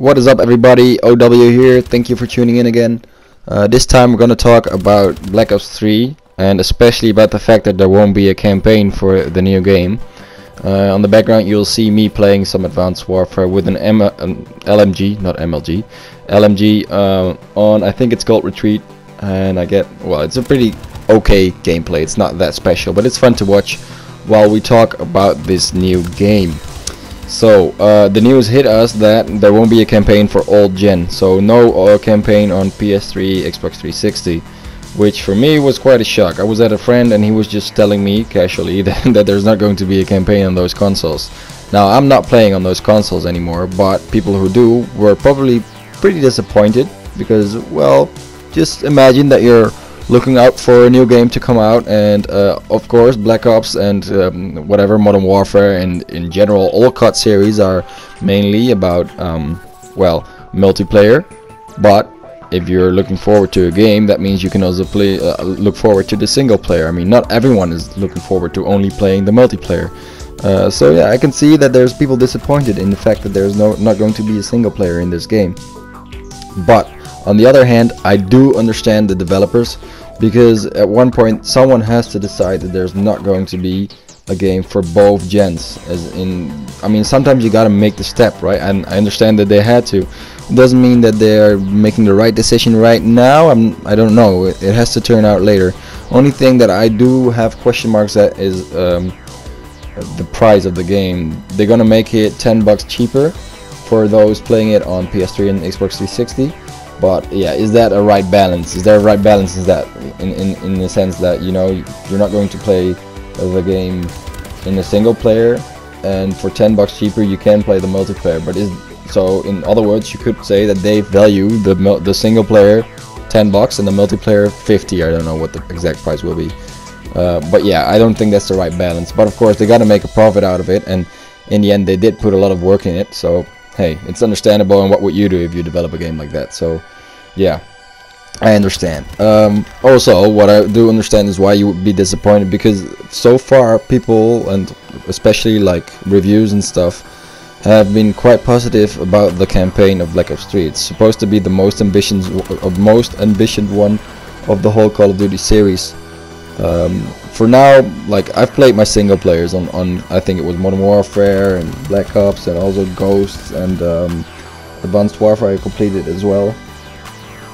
What is up, everybody? OW here. Thank you for tuning in again. This time we're going to talk about Black Ops 3 and especially about the fact that there won't be a campaign for the new game. On the background you'll see me playing some Advanced Warfare with an LMG, not MLG, LMG on, I think it's called Retreat, and it's a pretty okay gameplay. It's not that special, but it's fun to watch while we talk about this new game. So the news hit us that there won't be a campaign for old gen, so no campaign on PS3, Xbox 360, which for me was quite a shock. I was at a friend and he was just telling me casually that there's not going to be a campaign on those consoles. Now I'm not playing on those consoles anymore, but people who do were probably pretty disappointed because, well, just imagine that you're looking out for a new game to come out, and of course Black Ops and whatever Modern Warfare and in general all COD series are mainly about multiplayer. But if you're looking forward to a game, that means you can also look forward to the single player. I mean, not everyone is looking forward to only playing the multiplayer. So yeah, I can see that there's people disappointed in the fact that there's not going to be a single player in this game. But on the other hand, I do understand the developers, because at one point someone has to decide that there's not going to be a game for both gens. I mean, sometimes you gotta make the step, right? And I understand that they had to. It doesn't mean that they are making the right decision right now. I don't know. It has to turn out later. Only thing that I do have question marks at is the price of the game. They're gonna make it $10 cheaper for those playing it on PS3 and Xbox 360. But yeah, is that a right balance? Is there a right balance? Is that in the sense that, you know, you're not going to play the game in a single player, and for $10 cheaper you can play the multiplayer? But so in other words, you could say that they value the single player $10 and the multiplayer $50. I don't know what the exact price will be. But yeah, I don't think that's the right balance. But of course they got to make a profit out of it, and in the end they did put a lot of work in it. So hey, it's understandable. And what would you do if you develop a game like that? So yeah, I understand. Also, what I do understand is why you would be disappointed, because so far people, and especially like reviews and stuff, have been quite positive about the campaign of Black Ops 3. It's supposed to be the most ambitious one of the whole Call of Duty series. For now, like, I've played my single players on I think it was Modern Warfare and Black Ops, and also Ghosts and Advanced Warfare I completed as well.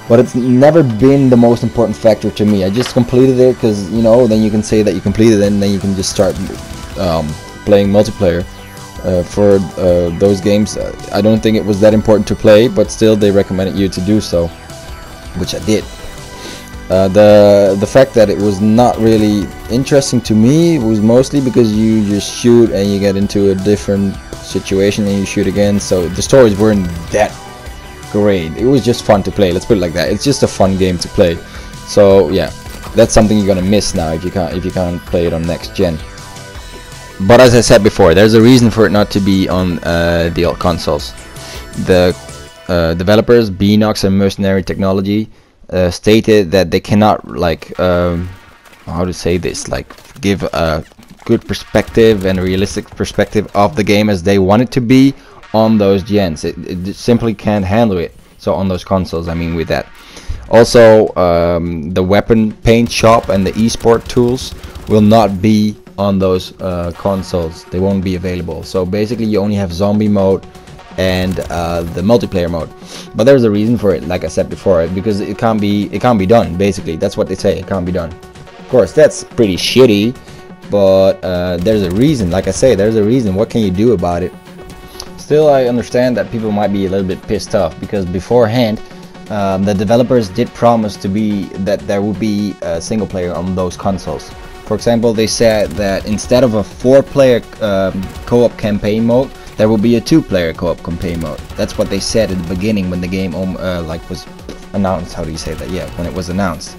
But it's never been the most important factor to me. I just completed it because, you know, then you can say that you completed it and then you can just start playing multiplayer. For those games, I don't think it was that important to play, but still they recommended you to do so, which I did. The fact that it was not really interesting to me was mostly because you just shoot and you get into a different situation and you shoot again, so the stories weren't that great. It was just fun to play, let's put it like that. It's just a fun game to play. So yeah, that's something you're gonna miss now if you can't play it on next gen. But as I said before, there's a reason for it not to be on the old consoles. The developers, Beanox and Mercenary Technology, stated that they cannot, like, how to say this, like, give a good perspective and a realistic perspective of the game as they want it to be on those gens. It simply can't handle it. So on those consoles, I mean, with that. Also, the weapon paint shop and the esport tools will not be on those consoles. They won't be available. So basically you only have zombie mode and the multiplayer mode. But there's a reason for it, like I said before, because it can't be done. Basically, that's what they say. It can't be done. Of course, that's pretty shitty, but there's a reason. Like I say, there's a reason. What can you do about it? Still, I understand that people might be a little bit pissed off, because beforehand the developers did promise that there would be a single player on those consoles. For example, they said that instead of a 4-player co-op campaign mode, there will be a 2-player co-op campaign mode. That's what they said at the beginning when the game was announced. How do you say that? Yeah, when it was announced.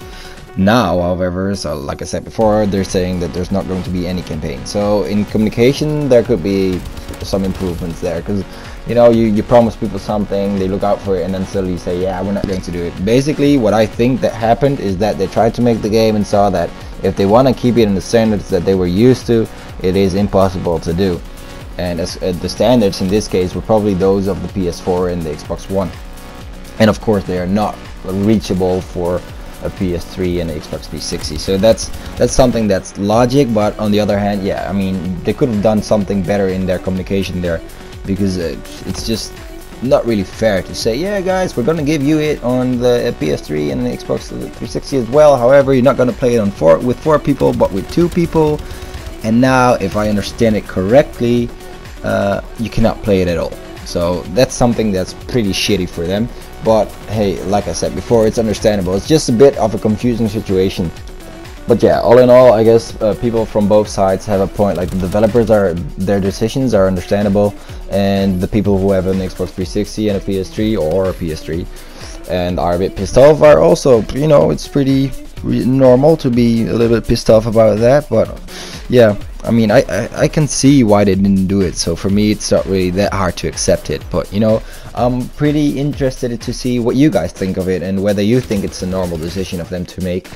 Now, however, so like I said before, they're saying that there's not going to be any campaign. So in communication, there could be some improvements there, because, you know, you promise people something, they look out for it, and then suddenly say, yeah, we're not going to do it. Basically, what I think that happened is that they tried to make the game and saw that if they want to keep it in the standards that they were used to, it is impossible to do. and as the standards in this case were probably those of the PS4 and the Xbox One, and of course they are not reachable for a PS3 and a Xbox 360. So that's something that's logic, but on the other hand, yeah, I mean, they could have done something better in their communication there, because it's just not really fair to say, yeah guys, we're gonna give you it on the PS3 and the Xbox 360 as well, however you're not gonna play it on with 4 people but with 2 people, and now if I understand it correctly, you cannot play it at all. So that's something that's pretty shitty for them, but hey, like I said before, it's understandable. It's just a bit of a confusing situation. But yeah, all in all, I guess people from both sides have a point. Like the developers, their decisions are understandable, and the people who have an Xbox 360 and a PS3 or a PS3 and are a bit pissed off are also, you know, it's pretty normal to be a little bit pissed off about that. But yeah, I mean, I can see why they didn't do it. So for me, it's not really that hard to accept it. But you know, I'm pretty interested to see what you guys think of it, and whether you think it's a normal decision of them to make.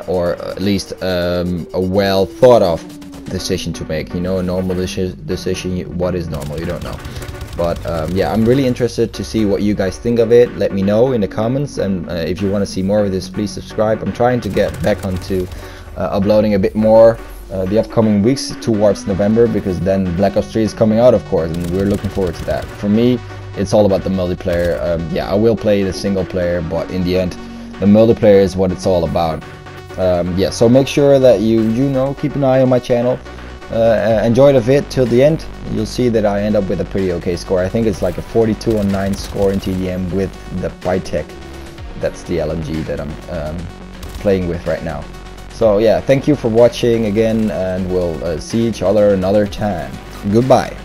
Or at least a well thought of decision to make. You know, a normal decision, what is normal, you don't know. But yeah, I'm really interested to see what you guys think of it. Let me know in the comments, and if you want to see more of this, please subscribe. I'm trying to get back onto uploading a bit more the upcoming weeks towards November, because then Black Ops 3 is coming out, of course, and we're looking forward to that. For me, it's all about the multiplayer. Yeah, I will play the single player, but in the end, the multiplayer is what it's all about. Yeah, so make sure that you know, keep an eye on my channel. Enjoy the vid till the end. You'll see that I end up with a pretty okay score. I think it's like a 42-9 score in TDM with the Pytech. That's the LMG that I'm playing with right now. So yeah, thank you for watching again, and we'll see each other another time. Goodbye.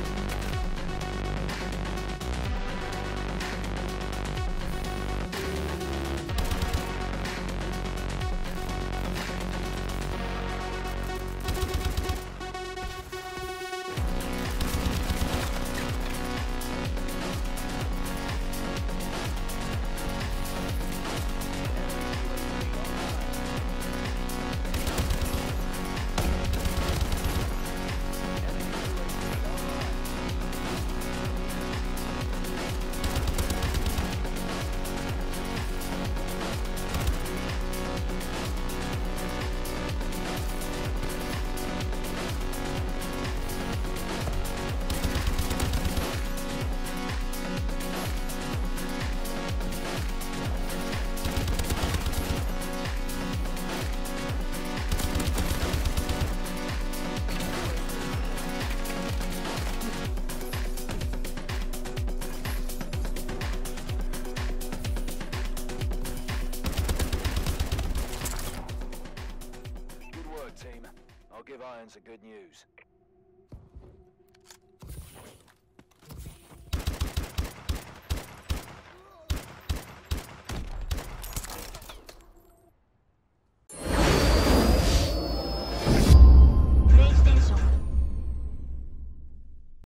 Team, I'll give Irons the good news.